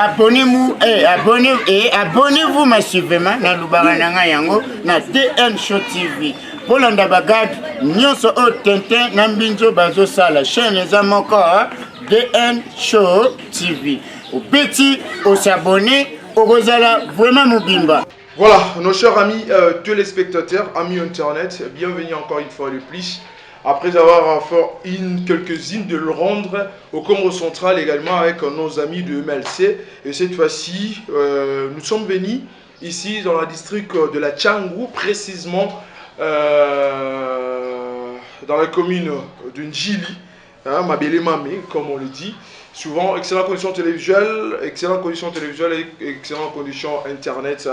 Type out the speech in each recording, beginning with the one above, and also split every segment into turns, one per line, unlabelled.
Abonnez-vous et abonnez-vous massivement dans Lubarananga Yango na DN Show TV. Pour l'andabagad, nyonso o Tintin Nambinjo Bazo Sala chaîne les encore DN Show TV. Au petit, au s'abonner, au Rosala, vraiment Moubimba.
Voilà, nos chers amis téléspectateurs, amis internet, bienvenue encore une fois de plus. Après avoir fait quelques-unes de le rendre au Congo central également avec nos amis de MLC. Et cette fois-ci, nous sommes venus ici dans le district de la Tchangou, précisément dans la commune de Njili, hein, Mabele Mamé, comme on le dit. Souvent, excellentes conditions télévisuelles, excellentes conditions télévisuelles et excellentes conditions internet.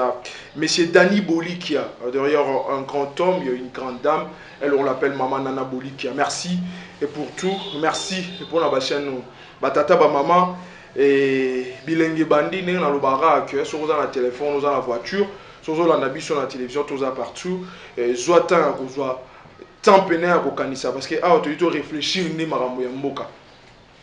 Monsieur Dani Bolikia, derrière un grand homme, il y a une grande dame. Elle, on l'appelle Maman Nana Bolikia. Merci et pour tout. Merci pour la chaîne. Batata ba maman et bilingue bandi n'est dans le barak. Sur la téléphone, nous la voiture, sur la nabi sur la télévision, tout ça partout. Zoatan, temps pénal à Kokanisa parce que ah, tu dois réfléchir ni marambo ya mboka.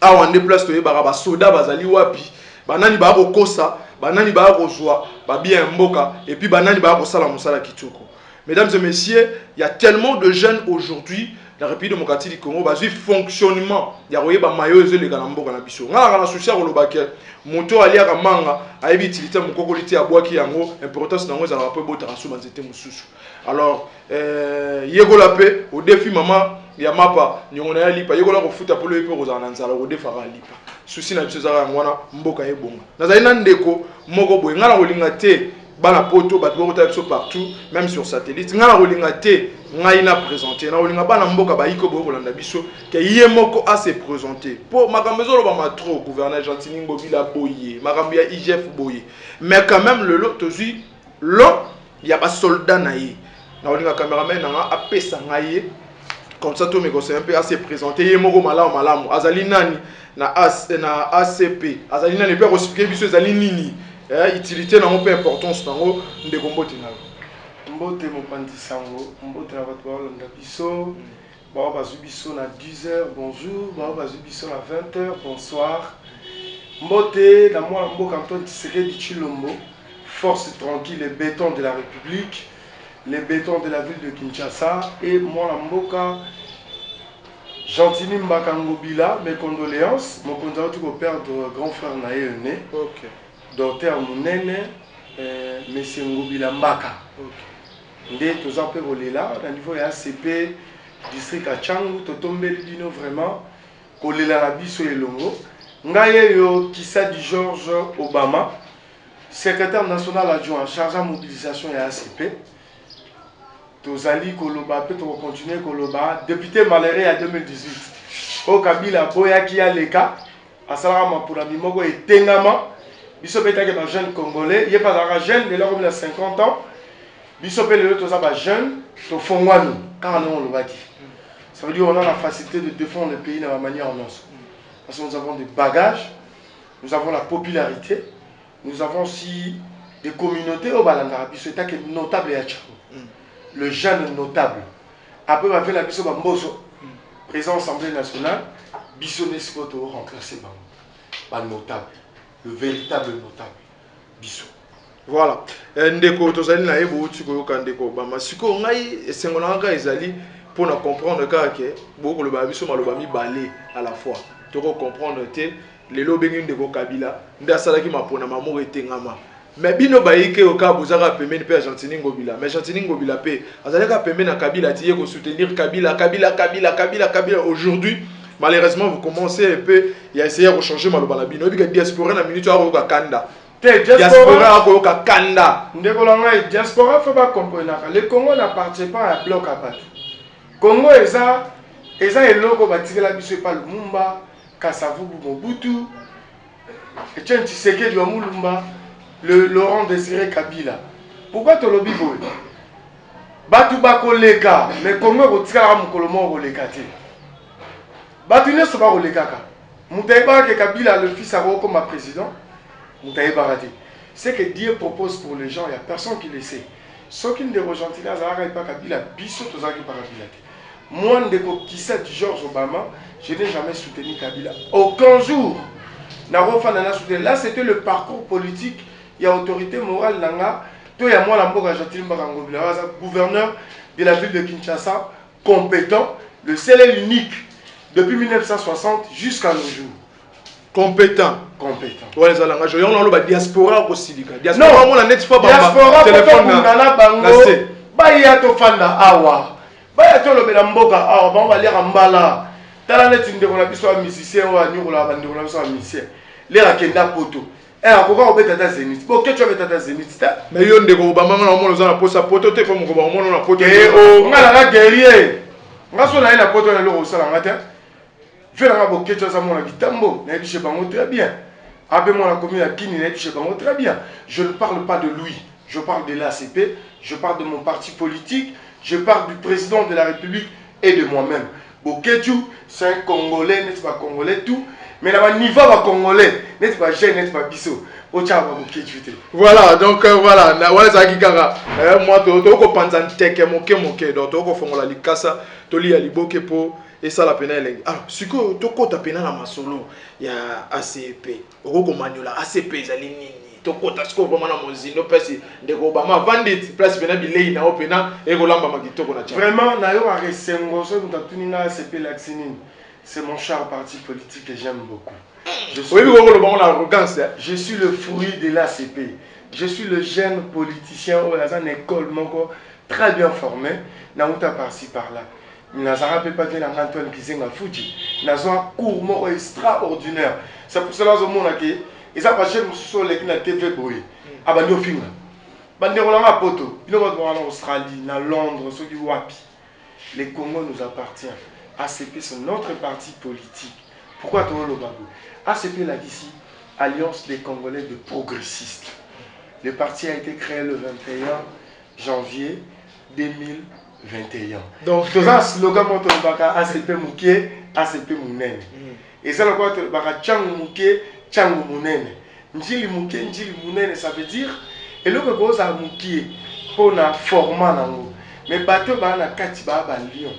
Ah, on déplace to yeba ba soda bazali wapi. Banani ba ko kosa, banani ba ko joie, ba bien mboka et puis banani ba ko sala musala kitoko. Mesdames et messieurs, il y a tellement de jeunes aujourd'hui dans la République démocratique du Congo, bah, fonctionnement, il y a ba mayo les gars na biso. Ngala na soucia ko lobake, moto ali ya manga, ayebi utilité mon kokolité ya boaki yango, importance nango za rapport bota rasu banzete mususu. Alors yego la paix au défi maman ya mapa nyongo na ya lipa yego la ko futa polo epe ko za na nzala ko defa ga lipa. Souci na biso za ngwana mboka ebonga. Nazali na ndeko moko boye ngala ko linga te bana poto bato boko partout même sur satellite ngala kolinga te ngai na présenter na kolinga bana mboka baiko boko kolanda biso ke ye moko a se présenter pour makambo zo loba matro gouverneur Gentini Ngobila boye makambo ya IGF boye mais quand même le lot tozui lo ya ba soldat na ye na kolinga cameraman na apesa ngai comme ça tout me conseille un peu à se présenter ye moko malamu azali nani na ACP azali nani pe ko expliquer biso azali nini. Utilité n'a pas importance dans le décomboté.
Mbote mopandi sango, mbote na bato balanda biso, ba bazu biso na 10h, bonjour, ba bazu biso na 20h, bonsoir. Mbote na moi mboka Antoine Tshisekedi Tshilombo, force tranquille les bétons de la République, les bétons de la ville de Kinshasa et moi la mboka Gentini Mbaka Ngobila, mes condoléances, mon condoléances tout perdre grand frère naé né.
OK.
Docteur Mounene, Monsieur Ngobila Mbaka. Ndé toza pe kolela na niveau ya ACP district à Tchangou to tombeli dino vraiment kolela na biso elongo. Ngaye yo Kisa George Obama, secrétaire national adjoint chargé de mobilisation ya ACP. Tozali koloba pe to continuer koloba député malheureux à 2018. O Kabila boyaki ya leka asala mapula mimoko etengama. Bissopé est un jeune congolais, il n'est pas un jeune, il a 50 ans. Bissopé est un jeune, il faut nous, car on le dit. Ça veut dire qu'on a la facilité de défendre le pays de la manière dont parce que nous avons des bagages, nous avons la popularité, nous avons aussi des communautés au Balanga, Bissopé est notable et le jeune notable. Après, on va faire la Bissopé Mboso, président de l'Assemblée nationale, Bissopé est remplacé par notable. Le véritable notable biso.
Voilà. Ndeko tozali na yebo utiko kandeko bama siko ngai esengona nga ezali pour na comprendre que boko le biso maloba mi balé à la fois. Toko comprendre te lelo bengi ndeko Kabila nda salaki mapona mamo etengama. Mais bino baike oka bozaka pembeni pe Gentini Ngobila. Mais Gentini Ngobila pe azalaka pembeni na Kabila tiye ko soutenir Kabila aujourd'hui. Malheureusement, vous commencez un peu à essayer de changer Malobala Bino. Il y a diaspora na minute au Kanda. Diaspora au Kanda.
Diaspora, il faut pas comprendre. Le Congo n'appartient pas à un bloc à battre. Congo est un logo bâti la biso par Lumumba, Kasavubu Mobutu, Etienne Tshisekedi wa Mulumba, le Laurent Désiré Kabila. Pourquoi tu lobby boy? Batu bako leka, mais Congo rotika mukolomo rolekate. Batune soba rolekaka. Moutaïba que Kabila le fils a comme président. Moutaïba raté. C'est que Dieu propose pour les gens, il n'y a personne qui le sait. Ceux qui ne rejoignent pas Kabila, biso tozaki par Kabila. Moi, Ndeko Kisa George Obama, je n'ai jamais soutenu Kabila. Aucun jour. Là, c'était le parcours politique. Il y a autorité morale. Il y a moi, gouverneur de la ville de Kinshasa, compétent, le seul et l'unique, depuis 1960 jusqu'à nos jours.
Compétent.
Compétent.
Ouais, ça l'engage. On a le diaspora aussi.
Diaspora, on a net fois diaspora, téléphone na bango. Ba ya to fanda awa. Ba ya to lobela mboka awa, ba on va lire mbala. Tala net ndeko na biso musicien wa nyukola ba ndeko na biso musicien. Lera kenda poto. Akoka obeta ta Zénith. Bo ke tu obeta ta Zénith ta.
Mais yo ndeko Obama na mona za na posa poto te ko moko ba mona na poto.
O ngala ga guerrier. Ngaso na ina poto na loko sala ngata. Je ne parle pas de lui, je parle de l'ACP, je parle de mon parti politique, je parle du président de la République et de moi-même. Boketu, c'est un Congolais, n'est-ce pas Congolais tout, mais là, niveau va Congolais, n'est-ce pas jeune, n'est-ce pas Bissot.
Voilà, donc voilà, moi, tu penses en teke moke, donc tu fongola likasa, tu lis à liboke po. Et ça la peine est alors ce que tu as peine na masolo il y a ACP oko maniola ACP ezali nini to kota siko vraiment na mozindo pesi de Obama vandit place pena bilei na opena e ko lamba makitoko na
vraiment na yo aresengo so mutatuni na ACP laxinine c'est mon cher parti politique que j'aime beaucoup. Je suis le fruit de l'ACP. Je suis le jeune politicien au une école très bien formé na uta par-ci par-là. Nazara peut pas venir à Antoine Kizenga Fuji. Nazara un cours extraordinaire. C'est pour cela que je dis que ils ont pas cherché sur les TV boy. Abandi au film. Bandi rolanga poto. Ils vont en Australie, à Londres, ceux qui wapi. Les Congo nous appartient. ACP c'est notre parti politique. Pourquoi tu le babou? ACP là d'ici, Alliance des Congolais de progressistes. Le parti a été créé le 21 janvier 2021. Donc, tu as un slogan pour ACP Mouké, ACP Mounene. Et c'est le quoi tu as Tchang Mouké, Tchang Mounene. Njili Mouké, Njili Mounene, ça veut dire, et le que ça Mouké, pour la format nango. Mais bateau ba na Katiba ba Lyon.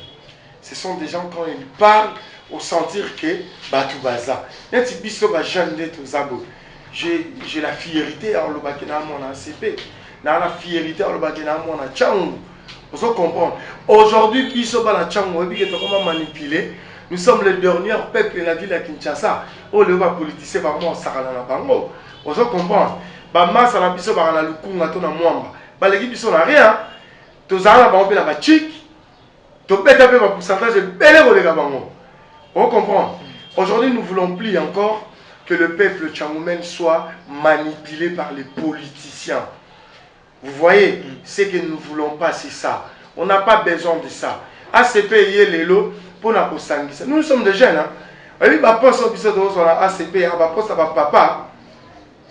Ce sont des gens quand ils parlent, au sentir que bateau baza. Neti biso ba jeune de tous abo. J'ai la fierté à l'obakena mon ACP. Dans la fierté à l'obakena mon Tchang. Vous comprendre. Aujourd'hui, nous sommes les derniers peuples de la ville de Kinshasa. On le va politiser par moi, ça va dans bango. Vous comprendre. Masse à la biso par la lukunga to na mwamba. Ba l'équipe biso na rien. To zala ba on na chic. To beta pe ba pourcentage belé ko les bango. On comprend. Aujourd'hui, nous voulons plus encore que le peuple tchangoumen soit manipulé par les politiciens. Vous voyez, ce que nous ne voulons pas, c'est ça. On n'a pas besoin de ça. ACP est l'élo pour nous sanguiner. Nous sommes des jeunes. Oui, bah poste au biseau de ACP, bah poste à papa.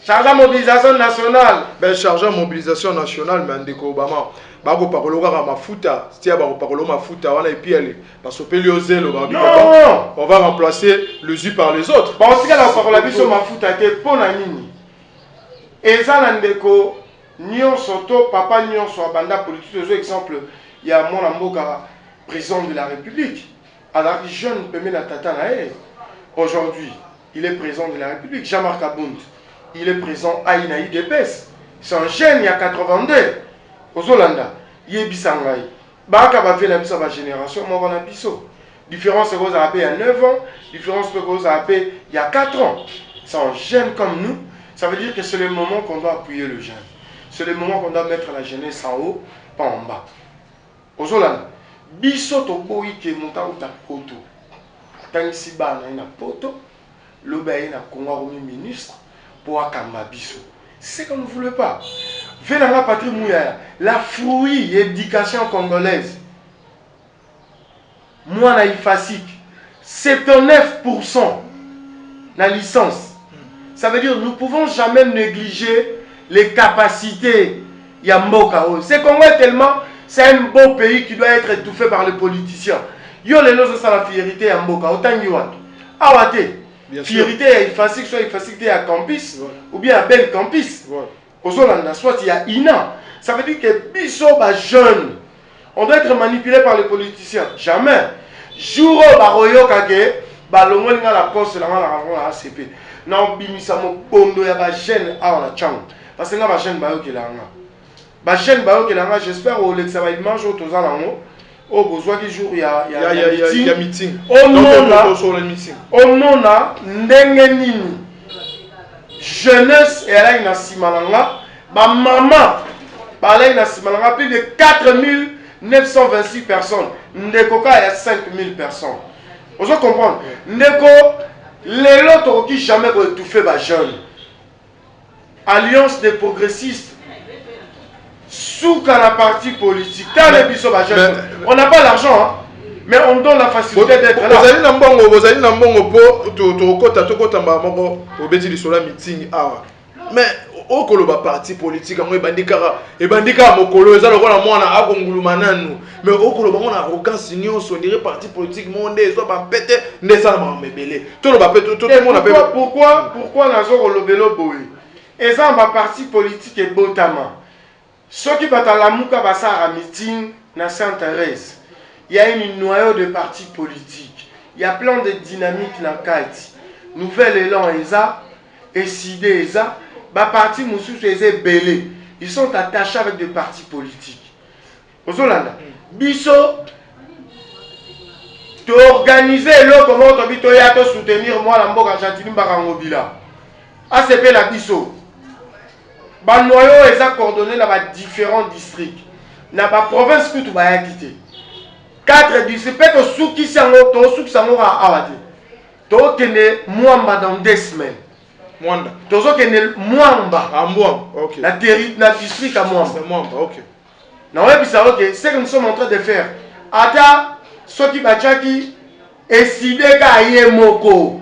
Chargeur mobilisation nationale.
Ben chargeur mobilisation nationale, mais Ndeko Obama. Bah go parolo ga mafuta, c'est bah go parolo mafuta, voilà et puis elle parce que pelioze le bah on va remplacer les uns par les autres.
Parce que la parole biso mafuta te pour na nini. Et ça Ndeko Nyon Soto, papa Nyon soit banda politique. Par exemple, il y a mon amour président de la République. Alors, jeune peut mettre la tata aujourd'hui, il est président de la République. Jean-Marc Abound, il est président à Inaï Depes. C'est un jeune, il y a 82. Aux Hollanda, il est bisangaï. Baka va faire la mise à génération, moi, on a biso. Différence, c'est qu'on a appelé il y a 9 ans. Différence, c'est qu'on a appelé il y a 4 ans. C'est un jeune comme nous. Ça veut dire que c'est le moment qu'on doit appuyer le jeune. C'est le moment qu'on doit mettre la jeunesse en haut, pas en bas. Aux Hollanda, biso to boyi ke monta ou ta poto. Tangi ba na poto, loba na Congo ministre pour akamba biso. C'est comme vous ne voulez pas. Venez la patrie mouya, la fruit éducation congolaise. Moi na ifasik, 79% la licence. Ça veut dire nous ne pouvons jamais négliger les capacités Yamboka. C'est Congo tellement, c'est un beau pays qui doit être étouffé par les politiciens. Yo les nos c'est la fierté Yamboka. Autant yiwaki. Awate. Fierté est facile, soit facilité à campus ou bien à bel campus. Aujourd'hui, soit il y a INA. Ça veut dire que biso ba jeune, on doit être manipulé par les politiciens. Jamais. Jour baroyo kage, ba longo la poste la ACP. na bimisa mokondo ya ba jeune awa na chango parce que nga ba jeune bayo kelanga ba jeune bayo kelanga j'espère au lexa ba image au toza nango au besoin qui jour ya
meeting
on mona ndenge nini jeunesse et là na simalanga ba maman ba là na simalanga plus de 4926 personnes ndeko ka ya 5000 personnes. Vous comprenez? Ndeko les lots qui jamais étouffé ba jeune. Alliance des progressistes sous la partie politique. Dans les bisous ba jeune. On n'a pas l'argent hein? Mais on donne la facilité d'être là.
Vous allez na mbongo po to kota moko obeti li sola meeting awa. Mais okoloba parti politique ngo ebandika mokolo eza lokola mwana akonguluma nanu mais okoloba mona arrogance nyonso ndire parti politique monde ezo ba pete ndesa na mebele to loba pete to mona pe
pourquoi nazo kolobelo boye eza ba parti politique et botama ceux qui batalamuka basara meeting na Sainte-Thérèse il y a une noyau de partis politiques il y a plein de dynamique na kati nouvel élan eza SID eza ba parti mususu eze belé ils sont attachés avec des partis politiques ozolanda biso to organiser lo comment to bito ya to soutenir moi la mboka Jatini Mbakangobila ACP la biso ba noyau eza coordonné na ba différents districts na ba province kutu ba ya quitté 4 districts to souki sango awate to kene mwamba dans 2 semaines
Mwanda.
Tozo kene Mwamba.
Ah Mwamba, ok.
La district à Mwamba.
C'est Mwamba, ok.
Non, ouais, puis ça, ok. C'est que nous sommes en train de faire. Ata, ceux qui bachaki, eside ka yemoko.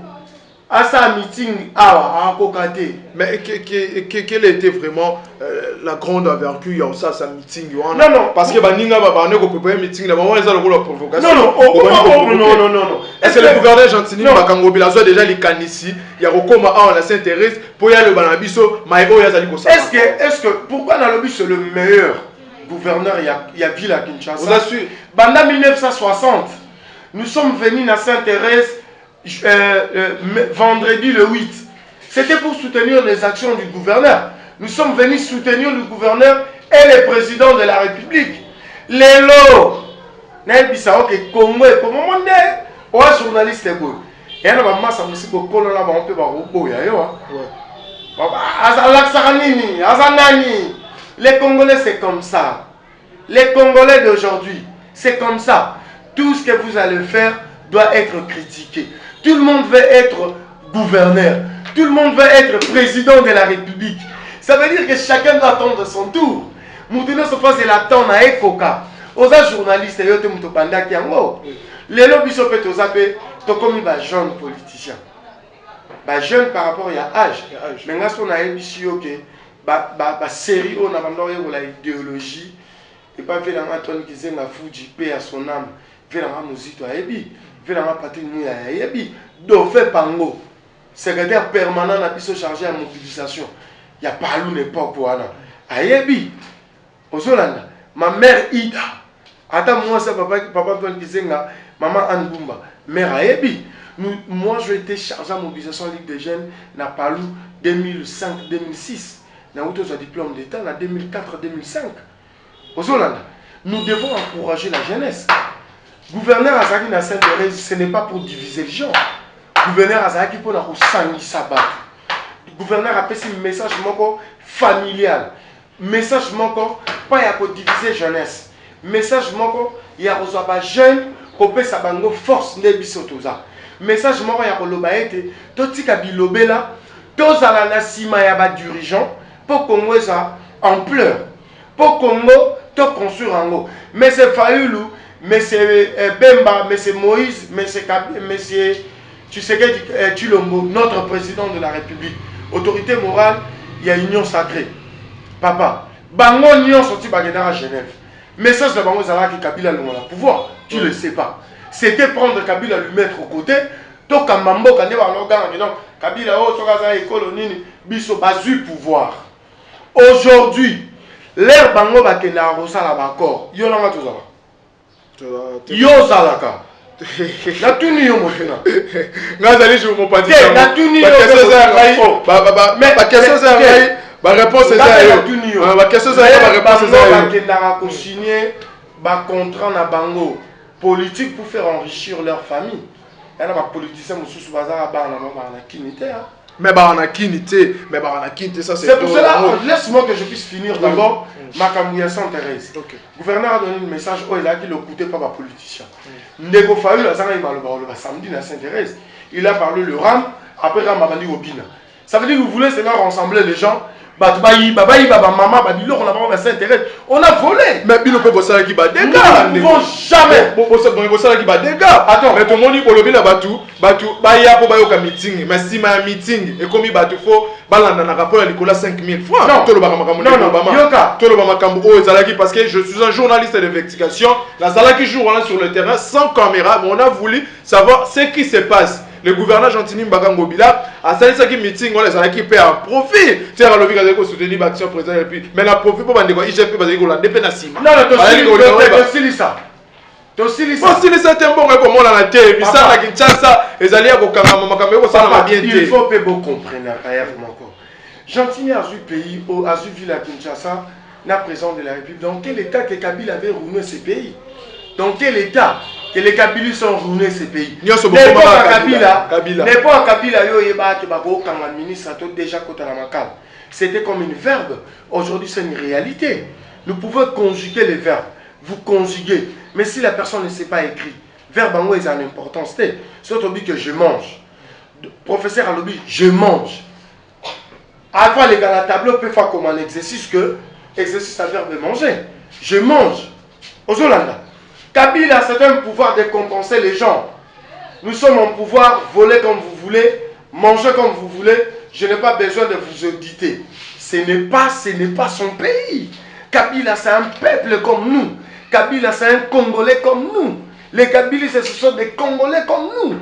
À sa meeting, à Kokate.
Mais quelle était vraiment la grande avercure il y a ça, sa meeting?
Non.
Parce que Baninga va ne peut pas meeting, là, on va la provocation.
Non.
Est-ce que le gouverneur Jantini Mbakangobila a déjà les canissi, il y a Rokoma à la Sainte-Thérèse, pour y aller au Banabiso, Maïo Yazali Kosa.
Est-ce que, pourquoi dans le but c'est le meilleur gouverneur, il y a Ville à Kinshasa?
Vous assure.
Pendant 1960, nous sommes venus à Sainte-Thérèse. Vendredi le 8, c'était pour soutenir les actions du gouverneur. Nous sommes venus soutenir le gouverneur et le président de la République. Les lots, Naïbisa, ok, Congo, comment on est, ou un journaliste, et un homme, ça me dit que Kolola, on peut voir au bout, les Congolais, c'est comme ça. Les Congolais d'aujourd'hui, c'est comme ça. Tout ce que vous allez faire doit être critiqué. Tout le monde veut être gouverneur. Tout le monde veut être président de la République. Ça veut dire que chacun doit attendre son tour. Moutino se passe l'attendre à Ekoka. Aux journalistes, yote mutopanda kiango. Les lobbies sont peut osape, to comme ba jeune politicien. Ba jeune par rapport à âge. Mais là on a émission ok, ba série on a mandé la idéologie et pas fait dans Antoine Kizenga Fuji paix à son âme. Fait dans Muzito a ebi. La patrie Dauphin Pango, secrétaire permanent na biso chargé à mobilisation. Il y a pas l'une époque pour Anna. Ayebi, Ozolanda, ma mère Ida. Attends, moi, c'est papa Antoine Kizenga, maman Anne Bumba. Mère Ayebi. Moi, j'ai été chargé à mobilisation Ligue des Jeunes, na Palou 2005-2006. Na où tu as diplôme d'État, na 2004-2005. Ozolanda, nous devons encourager la jeunesse. Gouverneur Azaki na Sainte-Thérèse, ce n'est pas pour diviser les gens. Gouverneur Azaki pour la sangi sabat. Gouverneur a fait un message moko familial. Message moko pas ya ko diviser jeunesse. Message moko ya ko ba jeune ko pe sa bango force ne bisotoza. Message moko ya ko loba ete to tika bilobela to zala na sima ya ba dirigeant pour Congo ça ampleur. Pour Congo to construire ango. Mais c'est Fayulu Monsieur Bemba, Monsieur Moïse, Monsieur Tshisekedi Tshilombo, notre président de la République, autorité morale, il y a union sacrée. Papa, Bango union sorti à Genève. Message de Bango Zala qui Kabila le pouvoir, tu ne le sais pas. C'était prendre Kabila lui mettre au côté. To Kamambo Kande Balogan, Kabila o Sogaza et Kolonini, Biso Bazu pouvoir. Aujourd'hui, l'air Bango Bakena Rosala Bakor, Yolanga Tozala. Yo Zalaka. Natuni yo motuna.
Ngazali je mon parti.
Natuni yo.
Mais pas question ça rai. Ba réponse c'est ça yo. Ba question ça ba réponse c'est ça yo.
Bakendaka ko signer ba contrat na bango politique pour faire enrichir leur famille. Il y a des politiciens qui
mais bah on a quinité, ça c'est
pour cela, laisse-moi que je puisse finir d'abord. Makamouya s'intéresse. Le gouverneur a donné un message où il a dit l'écoutez pas les politiciens. Nego Fayu, samedi, il s'intéresse. Il a parlé le RAM, après RAM a dit Obina. Ça veut dire que vous voulez seulement rassembler les gens. On a volé.
Mais il ne peut pas ça qui va dégâts.
Nous ne pouvons jamais.
Attends, mais tout le monde dit pour le bien Batu, il y a pour meeting, mais si ma meeting et comme il Batu faut balanda na rapport à Nicolas 5000 francs.
Non,
parce que je suis un journaliste d'investigation. La Zala qui joue sur le terrain sans caméra, mais on a voulu savoir ce qui se passe. Le gouverneur Gentini Mbakango Bila a sali ça qui meeting on les a qui perd un profit. C'est à l'obligation de soutenir l'action présidentielle puis mais la profit pour bande quoi IGP parce que la dépenasima.
Non,
Tosili c'est un bon comme on la terre puis ça la Kinshasa les alliés au Kangama makambo ça na bien
il faut que vous compreniez encore. Gentini a vu pays a vu ville à Kinshasa na président de la République dans quel état que Kabila avait ruiné ce pays. Dans quel état que les Kabyles sont ruinés ces pays. N'importe Kabila, c'était comme une verbe. Aujourd'hui, c'est une réalité. Nous pouvons conjuguer les verbes. Vous conjuguez. Mais si la personne ne sait pas écrire, verbe en haut, il a une importance. C'est autre dit que je mange. Professeur à l'objet, je mange. Avant les gars, la tableau peut faire comme un exercice que exercice à verbe manger. Je mange. Aux Hollandais. Kabila, c'est un pouvoir de compenser les gens. Nous sommes en pouvoir, voler comme vous voulez, manger comme vous voulez. Je n'ai pas besoin de vous auditer. Ce n'est pas son pays. Kabila, c'est un peuple comme nous. Kabila, c'est un Congolais comme nous. Les Kabyles, ce sont des Congolais comme nous.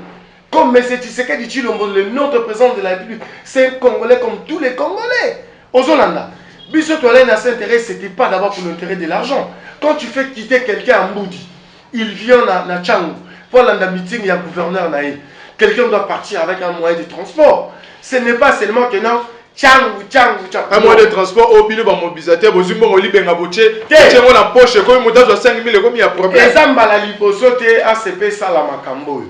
Comme M. Tshisekedi Tshilombo, notre président de la République, c'est un Congolais comme tous les Congolais. Aux Hollandais. Bissot Toilena s'intéresse, ce n'était pas d'abord pour l'intérêt de l'argent. Quand tu fais quitter quelqu'un à Mboudi, il vient à Tchangou, pour le meeting, il y a un gouverneur. Quelqu'un doit partir avec un moyen de transport. Ce n'est pas seulement que non, Tchangou.
Un moyen de transport, au milieu de mobilisateur, vous avez un libre à tu as la poche, comme il y a 5 000, comme il y a problème.
Les Zambala Liposote, ACP Salamakambo.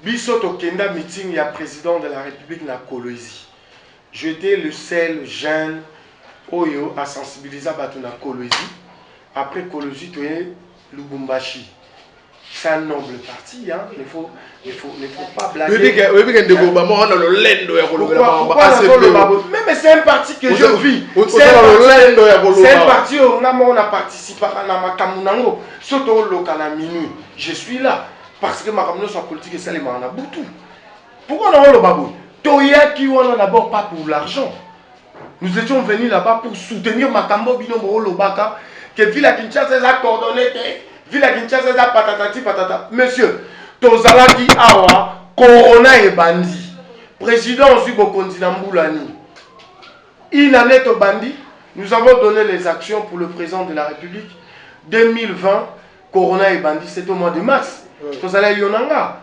Bissot Kenda meeting, il y a président de la République na Kolwezi. J'étais le seul jeune Oyo à sensibiliser à la Kolwezi. Après Kolwezi, tu es Lubumbashi. C'est un noble parti, hein. Il ne faut pas blaguer. Mais c'est un parti que je vis. C'est un parti où on a participé à Namakamунango. Surtout au local à minuit. Je suis là. Parce que ma communauté politique est celle de Manabutu. Pourquoi on a le babou? Toya qui on a d'abord pas pour l'argent. Nous étions venus là-bas pour soutenir Makambo Binombo Lobaka. Que Villa Kinshasa a coordonné. Villa Kinshasa a patatati patata. Monsieur, Tozalaki Awa, Corona et Bandi. Président Zubo Kondinamboulani. Une année au Bandi, nous avons donné les actions pour le président de la République. 2020, Corona et Bandi, c'est au mois de mars. Tozalaki Yonanga.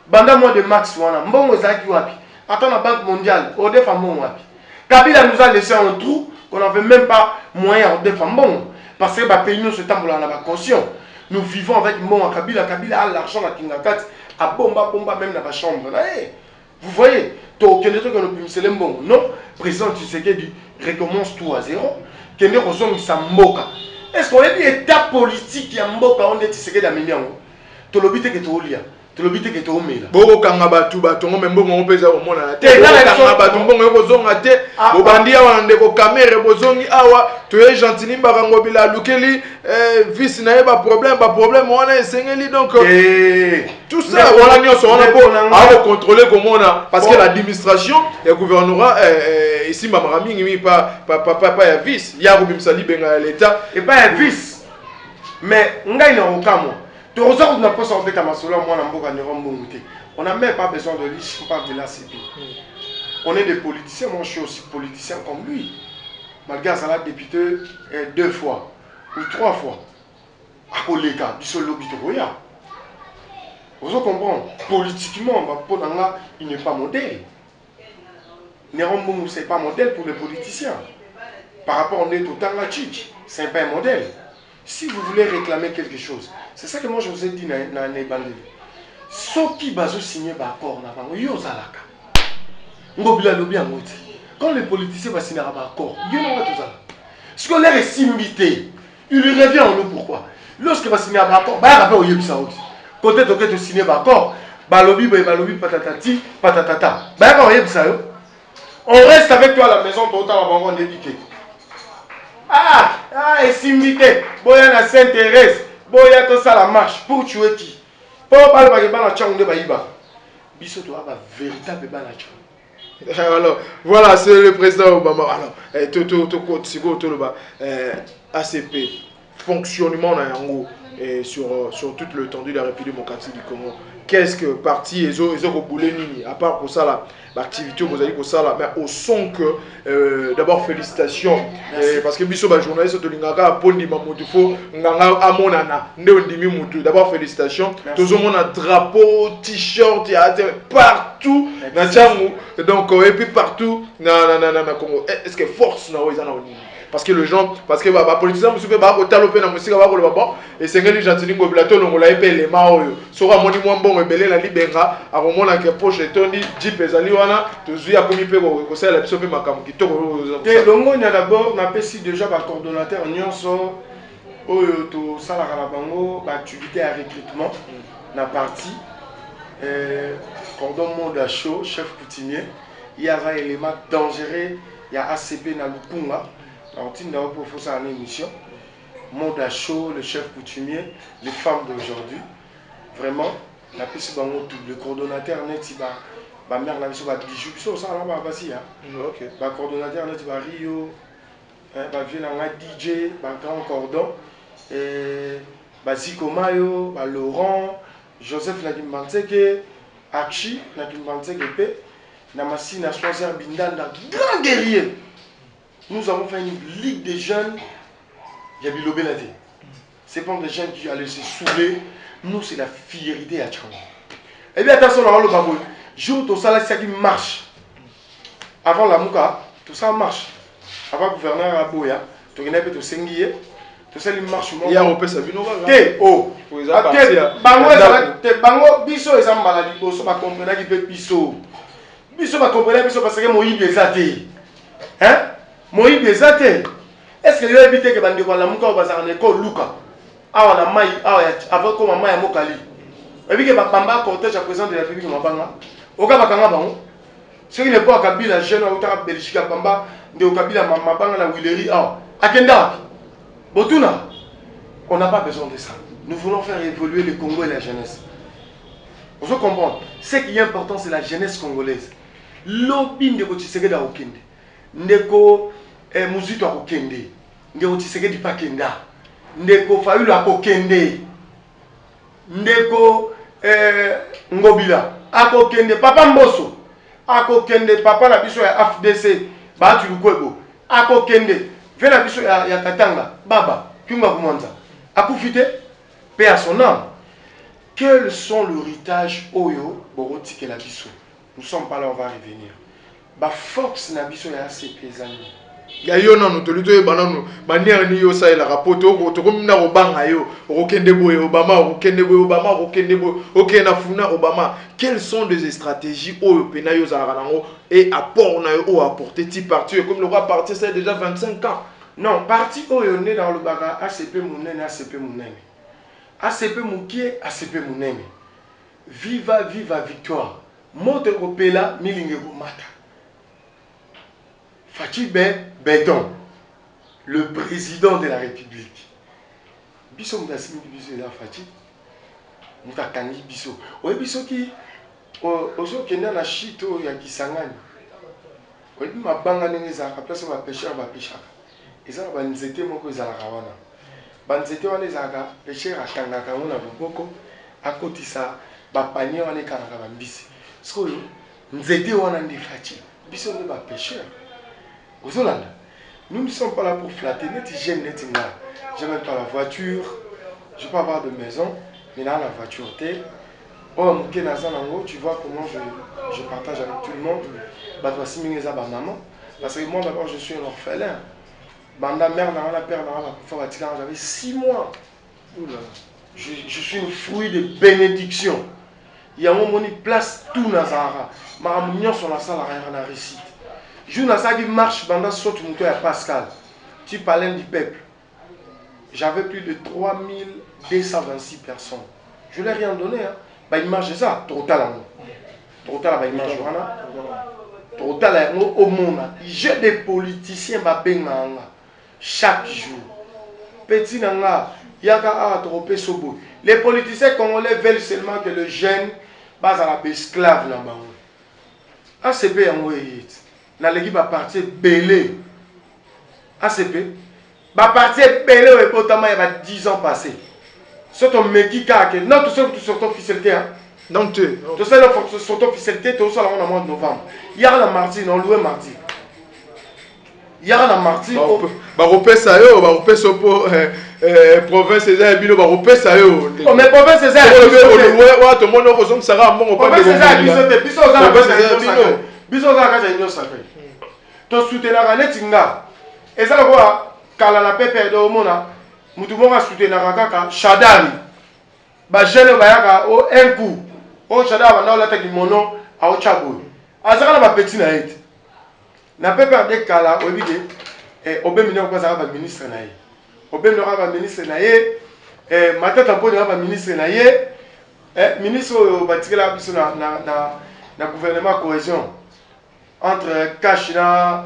Banda mois de mars, Mbongo Zaki Wapi. Attends la Banque mondiale, Odefa Mbongo Wapi. Kabila nous a laissé un trou qu'on n'avait même pas moyen de faire Mbongo. Parce que le pays nous se tamboule en conscient. Nous vivons avec Mbongo Kabila. Kabila a l'argent à Kingakat, à Bomba même dans la chambre. Vous voyez, non, président Tshisekedi recommence tout à zéro. Kende Rozong Samboka. Est-ce qu'on a dit état politique qui a Mboka on est Tshisekedi à Miliango? Tolobite que Tolia. Tolobite que Tomela.
Boko Kangabatu, Batongo, même bon, on peut avoir mon attaque. Kangabatu, bon, on a été. Bobandia, on a des caméras, Bozongi, Awa, tu es gentil, Barango Bila, Lukeli, vice n'a pas problème, on a essayé donc. Tout ça, on a pour contrôler comment on a. Parce que l'administration, le gouvernorat, ici, Mamarami, pas un vice. Il y a Rubim Sali, l'État.
Et pas un vice. Mais, on a une rocamo. On n'a même pas besoin de lui si on parle de l'ACP. On est des politiciens, moi je suis aussi politicien comme lui. Malgré ça, il député 2 fois ou 3 fois. À Koleka, du seul lobby de Roya. Vous comprenez? Politiquement, il n'est pas modèle. Néron ce n'est pas modèle pour les politiciens. Par rapport au Tangachik, ce n'est pas un modèle. Si vous voulez réclamer quelque chose, c'est ça que moi je vous ai dit dans les bandes. Ceux qui vont signer l'accord, quand les politiciens vont signer l'accord, ils vont tout ça. Ce qu'on est simité, il lui revient en nous pourquoi. Lorsqu'il va signer l'accord, il va rappeler au Yébi Saoudi. Quand tu signes l'accord, balobi patatati patatata. On reste avec toi à la maison, tout on est éduqué. Et simité, boya na s'intéresse, boya tout ça la marche pour tuer qui? Pour pas le bana chang de baïba. Biso to aba véritable bana chang.
Alors, voilà, c'est le président Obama. Alors, ACP, fonctionnement sur toute l'étendue de la République démocratique du Congo. Qu'est-ce que parti ils ont à part pour ça là, l'activité vous avez pour ça là, mais au son que d'abord félicitations parce que biso ba journaliste de l'ingaka pondi mamudufo nganga amonana ndondimi mutu. D'abord félicitations. Tous au monde a drapeau, t-shirt, partout na tchangu donc et puis partout na Congo. Est-ce que force na oza na oni? Parce que les gens, parce que les politiciens ne peuvent pas taloper dans la musique, et c'est que les gens qui ont été là, les mains, sera moni moins bon, rebelle la libéra, à moment là que poche et Tony, Jeep et Zaliwana, tous les amis peuvent aussi la personne ma cam qui tourne.
Et le monde d'abord n'a pas si déjà par coordonnateur nyonso, to salara la bango, activité à recrutement, na parti, cordon monde à chaud, chef coutumier, il y a un élément dangereux, il y a ACP na Lupunga. Alors, tu n'as pas fait ça en émission. Monde chaud, le chef coutumier, les femmes d'aujourd'hui. Vraiment, la piste le coordonnateur net, ma mère n'a pas dit bijou, ça là, bah si, ok. Le coordonnateur net, Rio, vient un DJ, grand cordon, Ziko Mayo, Laurent, Joseph Nagimbanseke, Archie Nagimbanseke, Namasi Naswazer Bindanda, grand guerrier. Nous avons fait une ligue des jeunes, il y a Bilobé la vie. Ce n'est pas des jeunes qui allaient se saouler. Nous, c'est la fierté à Tchang. Et bien, attention, on a le babou. Jour, tout ça, c'est qui marche. Avant la Mouka, tout ça marche. Avant le gouverneur Aboya, tout ça, tout Sengiye, tout ça, il marche.
Il y a un peu ça, il y a
Bango, biso, ils ont maladie. Biso, va comprendre qu'il peut biso. Biso, va comprendre biso parce que moi, il est athée. Hein? Moïse Bézate, est-ce que vous avez évité que vous ayez un peu de l'école Luka? Ah, on a maï, avant qu'on a maï à Mokali. Et puis que Bamba cortège à présent de la République de Mabanga. Au cas où ce qui n'est pas à Kabila, jeune ou à Belgique à Bamba, de Kabila Mabanga, la Willery, à Kenda. Botuna, on n'a pas besoin de ça. Nous voulons faire évoluer le Congo et la jeunesse. Vous comprenez? Ce qui est important, c'est la jeunesse congolaise. L'opinion de Kotiseke da Okende. Ndeko Muzito akokende, ndeko Tshisekedi pakenda, ndeko Fayulu akokende, ndeko Ngobila akokende, papa Mboso akokende, papa na biso ya FDC Batu Lukwebo akokende, vena biso ya Katanga baba Kyunga Kumanza akufite paix à son âme. Quels sont l'héritage Oyo Borotike la biso? Nous sommes pas là, on va revenir. Ba force na biso ya ACP zani.
Ya yo nanu tolito e bananu manière ni yo sa ela rapoto ko to komina ko banga yo okende boye Obama okende boye Obama okende boye okena funa Obama. Quelles sont les stratégies au pena yo za rango et apport na yo apporter ti parti comme le roi parti c'est déjà 25 ans.
Non, parti oyo né dans le baga ACP munene ACP munene. ACP mukie ACP munene. Viva viva victoire. Mote kopela milinge ko mata. Fachi Béton, le président de la République. Biso Moudassimi Biso là Fachi. Moudakangi Biso. Oui, Biso qui oso kenda na chito ya Kisangani. Oui, ma banga neza place ma pêcheur ba pêchaka. Ezala ba nzete moko ezala kawana. Ba nzete wana ezala pêcheur atanga kango na loboko akotisa ba panier wana kanaka ba mbisi. Sikoyo nzete wana ndi Fachi. Biso ne ba pêcheur. Nous ne sommes pas là pour flatter, j'aime même pas la voiture, je peux avoir de maison, mais là la voiture, Oh, tu vois comment je partage avec tout le monde. Maman. Parce que moi d'abord je suis un orphelin. Banda mère la père j'avais 6 mois. Je suis un fruit de bénédiction. Il y a un moment où place tout Nazara. Ma réunion sur la salle à la récite. Je qui marche pendant saute mon à Pascal. Tu parlais du peuple. J'avais plus de 3226 personnes. Je ne l'ai rien donné. Hein. Bah, il marche ça. Trop tard. Trop tard, bah, il marche. Trop tard, au monde. J'ai des politiciens chaque jour. Petit nanga, yaka atropé sobo. Les politiciens congolais veulent seulement que le jeune base à la esclave là-bas. ACP est en na l'équipe va partir belé. ACP va partir belé et potama il y a 10 ans passés. C'est ton meki kake. Non, tout ça sur ton officialité.
Donc tu.
Tout ça sur ton officialité, tout ça là on a mois de novembre. Il y a la mardi, on loué mardi. Il y a la mardi.
Bah repère ça yo, bah repère ça pour province César Bilo, bah repère ça yo.
Oh mais province César.
Ouais, tout le monde au ça va mon pas de.
Province César bisoté, biso za ka union sacrée. To soutenir la netinga. Et ça quoi kala la pepe do mona. Mutu mo ka soutenir kaka Shadari. Ba jeune ba yaka o un coup. O Shadari ba na la teki mono a o chago. Azaka na ba petit na été. Na pepe de kala obide obe minoko kwa za ba ministre na ye. Obe minoko ba ministre na ye. Matata po ba ministre na ye. Ministre o batikela biso na gouvernement cohésion entre Cash na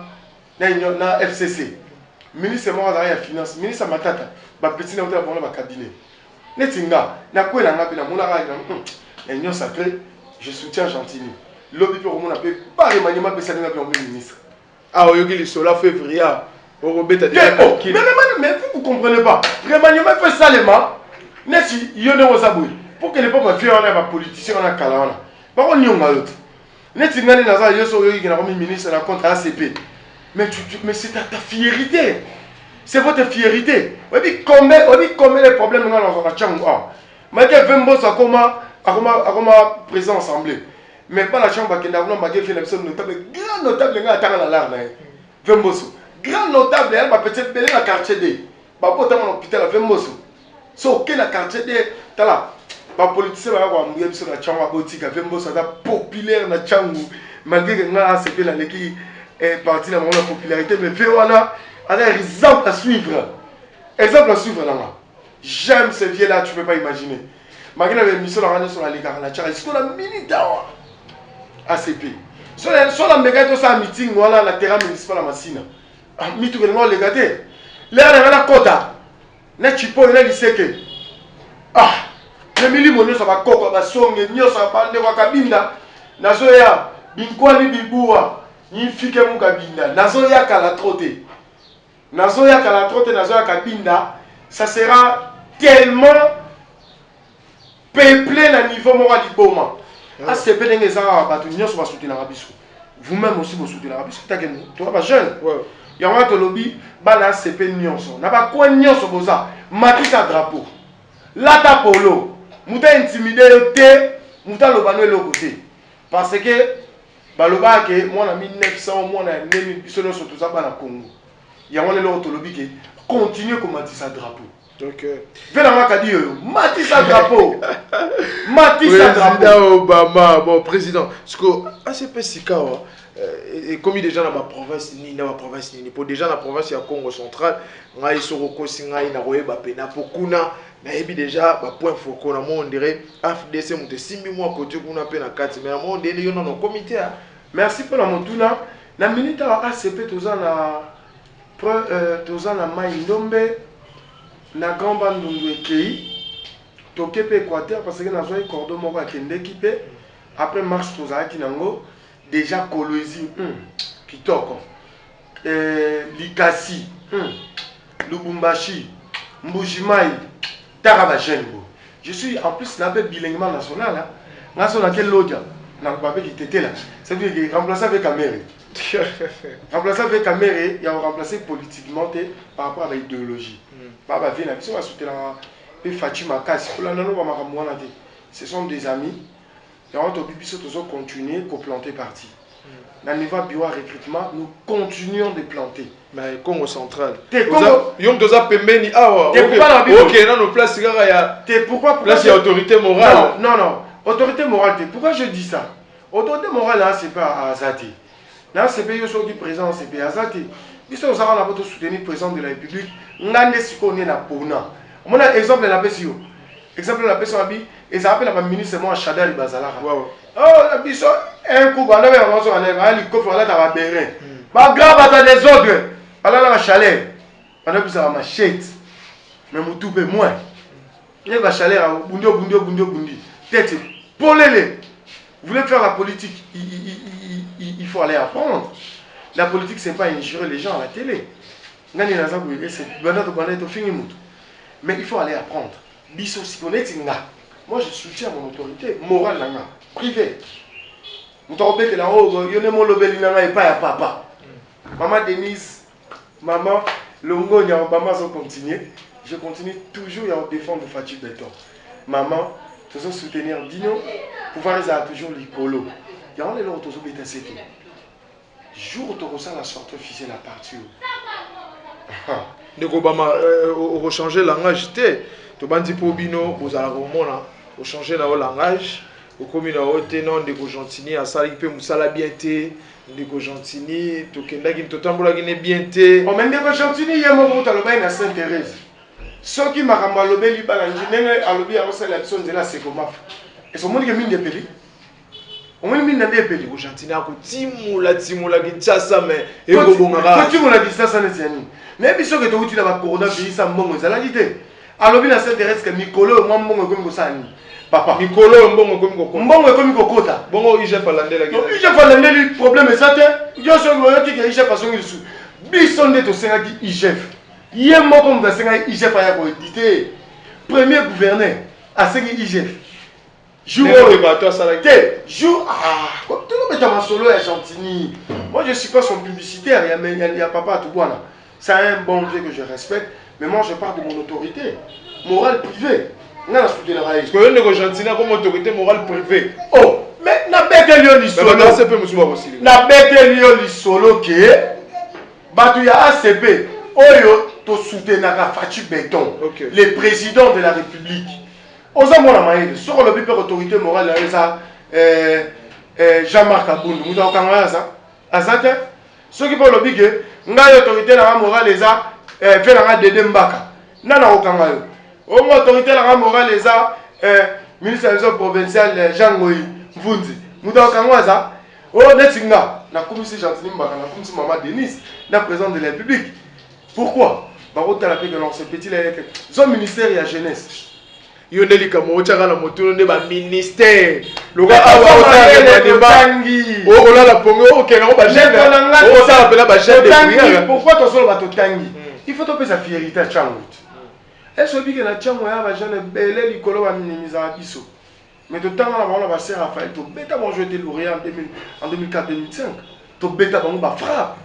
FCC. Ministre mo za ya finance, ministre Matata ba petit na otela ba cabinet. Netinga na kwela ngapi na mona ga na union sacrée, je soutiens Gentini. Lobi pe romona pe pas remaniement pe salinga pe ministre.
Ah, Oyogi Lissola février. Mais
vous ne comprenez pas. Remaniement fait salement. Nesi yone osaboui. Pour que les peuples viennent on a des politiciens on a kalana. Pas on y on a l'autre. Neti ngani naza yeso yogi na comme ministre na contre ACP. Mais c'est ta fierté. C'est votre fierté. On dit combien les problèmes dans la chambre. Mais que Vembo ça comment présent assemblée. Mais pas la chambre qui n'a pas fait la personne notable, grand notable nga atanga la larme. Vemboso. Grand notable elle va peut-être belé la quartier D. Ba pota mon hôpital à Vemboso. So que la quartier D tala. Ba politicien ba kwa mbuye biso na chambre botika Vemboso da populaire na chambre malgré que nga ACP la leki est parti la popularité mais Vewana a un exemple à suivre. Exemple à suivre là. J'aime ce vieux là, tu peux pas imaginer. Malgré la mission la rendre sur la Liga na Tchara, c'est la minute ACP. Sur la méga tout ça meeting voilà la terrain municipal à Massina. Mitu que les gâtés. Là on a la quota. Na chipo na liseke. Ah, le mili mono ça va koko ba songe nyo ça ba ndeko kabinda. Nazo ya binkwani bibua. Ni fike mu kabinda. Nazo ya kala troté. Nazo ya kala troté nazo ya kabinda. Ça sera tellement peuplé à niveau moral du Boma. ACP n'est pas soutenir la Rabiso. Vous-même aussi vous soutenez la Rabiso. Tu vois pas jeune. Il y a un lobby, la ACP nyonso. N'a pas quoi nyonso boza. Matissa drapeau. Lata polo. Mouta intimidé te. Mouta lobano le côté. Parce que baloba que moi en 1900 moi en 2000 bisono surtout ça na Congo. Il y a un autre lobby qui continue comme Matissa drapeau. Donc, Matissa drapeau. Matissa drapeau.
Président Obama, bon président. Parce que ACP Sikawa, et comme déjà dans ma province, pour déjà dans la province, il y a Congo central, il y a Soroko Singa, il y a Roeba Pena, Pokuna, il y a déjà un point focaux, on dirait AFDC, on a 6 mois côté qu'on a peine à 4, mais on dirait qu'il y a un comité.
Merci pour la montuna. La minute à ACP, tous en a Maïndombe. Na grand bande de Kei, Tokepe Équateur, parce que nous avons un cordon moko kende équipé. Après marche Tozaki Nango, déjà Kolwezi, Kitoko, Likasi, Lubumbashi, Mbujimai, Tarabajengo. Je suis en plus un peu bilinguement national. National quel lodia, n'a pas qui était là. C'est-à-dire qu'il remplace avec Amérique. Remplacer avec Caméré, il a remplacé politiquement par rapport à l'idéologie. Ce sont des amis, yango tobibiso tozocontinue koplanter parti na niveau ya bureau ya recrutement nous continuons de planter
mais Congo central
te Congo
yom toza pembeni awa ok nano place kaka ya
te pourquoi
place ya autorité morale
non autorité morale te pourquoi je dis ça autorité morale na c'est pas aza te na CP yo soki président CP aza te biso tozalaka na po tosoutenir président de la république nga nde sikoyo nde na pona omona exemple napesi yo exemple napesi yo abi ezala mpe na baministre mwa chadari bazalaka oh biso un coup banda mpe bango soka baya likofi balata baberin bagra bata desordre balala bachaleur banda bisaka machete mais motu mpe moins ye bachaleur obundi tete polele vous voulez faire la politique il faut aller apprendre la politique c'est pas injurer les gens à la télé ngani naza koyebe c'est banda to banda to fingi mutu mais il faut aller apprendre biso sikoneti nga moi je soutiens mon autorité morale nanga privée mutu akobetela oyo yo nde molobeli nanga epai ya papa maman Denise maman longonya obama azocontinue je continue toujours à défendre Fachi Beton maman toujours soutenir Dino pouvoir ezala toujours likolo yango lelo tozobeta sete jour tokosala sortie officielle à partir
ndeko bama ochanger langage te tobandi mpo bino bozala komona ochanger na o langage okomi na o te non ndeko Gentini asalaki mpe mosala bien te ndeko Gentini tokendaki totambolaki ne bien te
mais ndeko Gentini ye moko talobai na Sainte Thérèse soki makambo alobeli bana ndenge alobi akosala biso nzela sekomafa esomonike mini epeli omoni mini nande epeli
ndeko Gentini akotimula Kinshasa mais ekobongaka
kotimula Kinshasa neti ya nini nayebi soki touti na bacoronavirus ya mbongo ezalaki te alobi na Sainte Thérèse ke mikolo oyo mwa mbongo ekomi kosala nini papa
mikolo oyo mbongo
ekomi kokota
bongo IGF alandelaki
IGF alandeli problème eza te yo soki oyoki ke IGF asongi lisusu biso nde tosengaki IGF ye moko moto asengaki IGF aya koedite premier gouverneur asengi IGF jour tokobeta masolo ya Gentini moi je suis pas son publicitaire il y a papa Toubouana c'est un bon vieux que je respecte mais moi je parle de mon autorité morale privée nga na soutenaka ye
koyo ndeko Gentini comme autorité morale privée
oh mais nabeteli yo lisolo nabeteli yo lisolo ke bato ya ACP oyo tosoutenaka Fachi Beton le président de la république oza mwana mayele soko lobi mpe autorité morale ya eza Jean-Marc Abundu mutu akokanga aza te soki mpe olobi ke ngai autorité nanga morale eza fe nanga Dede Mbaka nani akokanga yo omo autorité nanga morale eza ministre ya provincial Jean Ngoyi Mvunzi mutu akokanga aza o neti nga nakumisi Gentini Mbaka nakumisi mama Denise na président de la République pourquoi bakotala mpe ke ce petit lettre zo ministère ya jeunesse
yo nde likambo otyaka na motuno nde baministère loka awa olala pongo okendango bajeune osala mpena bajeune de prière
pourquoi tozoloba totangi il faut topesa fierité ya ntango te ese obike na ntango ya bajeune ebele likolo baminemizaka biso mais totanga na bango na baser Raphaël tobeta bango ete lauréat en 2004-2005 tobeta bango bafrappe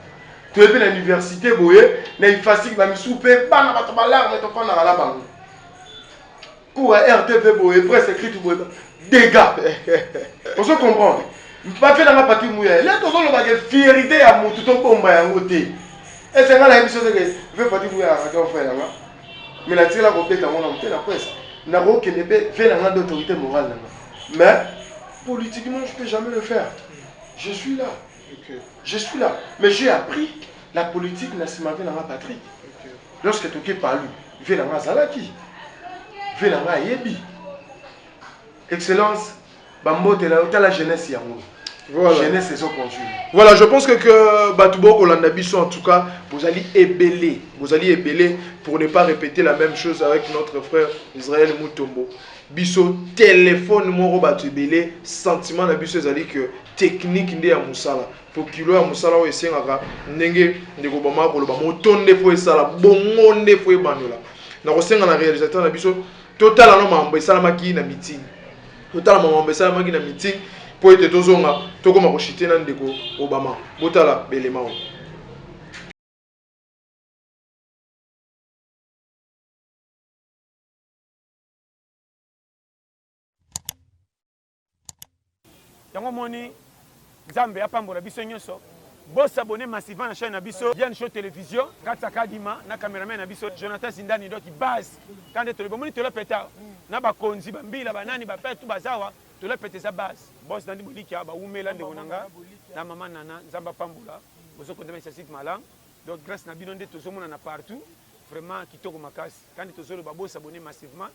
toyebi na université boye na ifasiki bamisu mpe bana bato balarme tofandaka na bango cours à RTV boye presse écrite boye dégâts on se comprend pas fait dans ma partie mouillée là tout le bagage fierté à mon tout bomba yango te et c'est là la émission de veut partie mouillée à radio frère là mais la tire la complète dans mon la presse n'a aucun épée fait dans d'autorité morale mais politiquement je peux jamais le faire je suis là mais j'ai appris la politique n'a pas dans ma patrie lorsque tu es pas lui fait dans ma zalaki Velanga yebi excellence bambote la jeunesse yango voilà jeunesse c'est son consul
voilà je pense que Batubo Kolanda biso en tout cas vous allez ébeler pour ne pas répéter la même chose avec notre frère Israël Mutombo biso téléphone moko batu ebele sentiment na biso ezali que technique nde ya musala pour kilo ya musala o esengaka ndenge ndeko bama koloba motonde fo esala bongo nde fo ebandola na kosenga na réalisateur na biso total no mambo esalamaki na meeting total mambo esalamaki na meeting po ete tozonga tokoma koshite na ndeko Obama botala belema
yango moni nzambe apambola biso nyonso boss abonné massivement na chaîne na biso Bien Show télévision Katsa Kadima na cameraman na biso Jonathan Zindani donc base quand tu le bomoni te le peta na ba konzi ba mbila banani ba petu bazawa te le peta sa base boss ndandi boliki ba umela ndeko nanga na mama nana nzamba pambola bozo konde sa site malang donc grâce na bino nde tozomona na partout vraiment kitoko makasi quand tu zolo ba boss abonné massivement